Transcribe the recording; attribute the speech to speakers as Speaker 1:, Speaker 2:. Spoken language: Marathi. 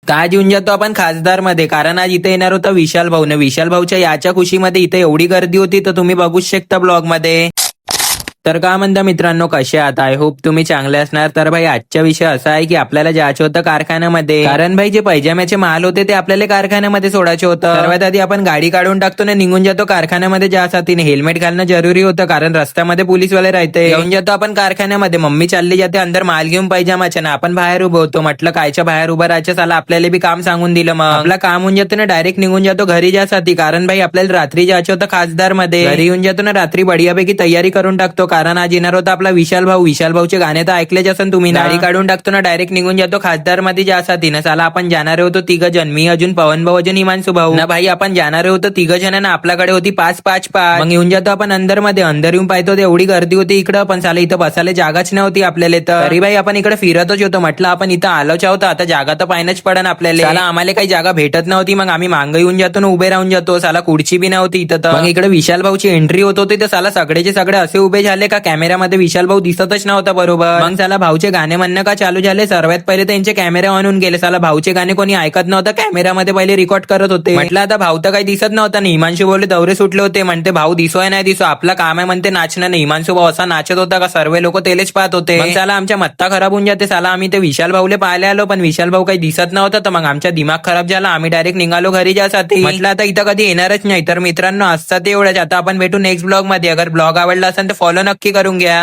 Speaker 1: तर आज येऊन जातो आपण खासदार मध्ये, कारण आज इथे येणार होता विशाल भाऊ. विशाल भाऊच्या याच्या खुशीमध्ये इथे एवढी गर्दी होती तर तुम्ही बघूच शकता ब्लॉग मध्ये. तर काय म्हणता मित्रांनो, कसे आहात? आय होप तुम्ही चांगले असणार. तर भाई आजचा विषय असा आहे की आपल्याला जायचं होतं कारखान्यामध्ये, कारण भाई जे पैजाम्याचे माल होते ते आपल्याला कारखान्यामध्ये सोडायचे होतं. सर्वात आधी आपण गाडी काढून टाकतो ना निघून जातो कारखान्यामध्ये ज्यासाठी हेल्मेट घालणं जरुरी होतं, कारण रस्त्यामध्ये पोलीसवाले राहते. येऊन जातो आपण कारखान्यामध्ये, मम्मी चालली जाते अंदर माल घेऊन पैजामाच्या ना, आपण बाहेर उभं होतो. म्हटलं कायच्या बाहेर उभं राहायचं, साला आपल्याला बी काम सांगून दिलं. मग आपला काम होऊन जातो ना, डायरेक्ट निघून जातो घरी ज्यासाठी, कारण भाई आपल्याला रात्री जायचं होतं खासदार मध्ये. घरी येऊन जातो ना रात्री बढियापैकी तयारी करून टाकतो, कारण आज येणार होता आपला विशाल भाऊ. विशाल भाऊचे गाणे तर ऐकलेच असेल तुम्ही. गाडी काढून टाकतो ना, डायरेक्ट निघून जातो खासदार मध्ये ज्यासाठी ना. साला आपण जाणार होतो 3 जण, मी अजून पवन भाऊ अजून हिमांशू भाऊ ना. भाई आपण जाणार होतो 3 जण ना, आपल्याकडे होती 5-5. मग येऊन जातो आपण अंदर मध्ये. अंदर येऊन पाहतो एवढी गर्दी होती इकडं, पण साला इथं बसायला जागाच नव्हती आपल्याला. तरी भाई आपण इकडे फिरतच होतो. म्हटलं आपण इथं आलोच आहोत, आता जागा तर पाहिणंच पडन आपल्याला. साला आम्हाला काही जागा भेटत नव्हती, मग आम्ही मांग येऊन जातो ना, उभे राहून जातो. साला खुर्ची बी नव्हती इथं. मग इकडे विशाल भाऊची एंट्री होत होती, तर साला सगळेचे सगळे असे उभे झाले का कॅमेऱ्यामध्ये विशाल भाऊ दिसतच नव्हता बरोबर. मग साला भाऊचे गाणे म्हणणं का चालू झाले. सर्वात पहिले त्यांचे कॅमेरे ऑन होऊन गेले. साला भाऊचे गाणे कोणी ऐकत नव्हतं, कॅमेऱ्यामध्ये पहिले रेकॉर्ड करत होते. म्हटलं आता भाऊ तर काही दिसत नव्हता ना. हिमांशू बोलले दौरे सुटले होते, म्हणते भाऊ दिसोय नाही दिसो, आपलं काम आहे म्हणते नाचणं. नाही हिमांशू भाऊ असा नाचत होता का सर्व लोक तेलेच पाहत होते. मग साला आमच्या मत्ता खराब होऊन जाते. साला आम्ही ते विशाल भाऊले पाहायला आलो, पण विशाल भाऊ काही दिसत नव्हता. तर मग आमचा दिमाग खराब झाला, आम्ही डायरेक्ट निघालो घरी जासाठी. म्हटलं आता इथं कधी येणारच नाही. तर मित्रांनो आजचा ते एवढंच. आता आपण भेटू नेक्स्ट ब्लॉग मध्ये. अगर ब्लॉग आवडला असेल तर फॉलो नक्की करून घ्या.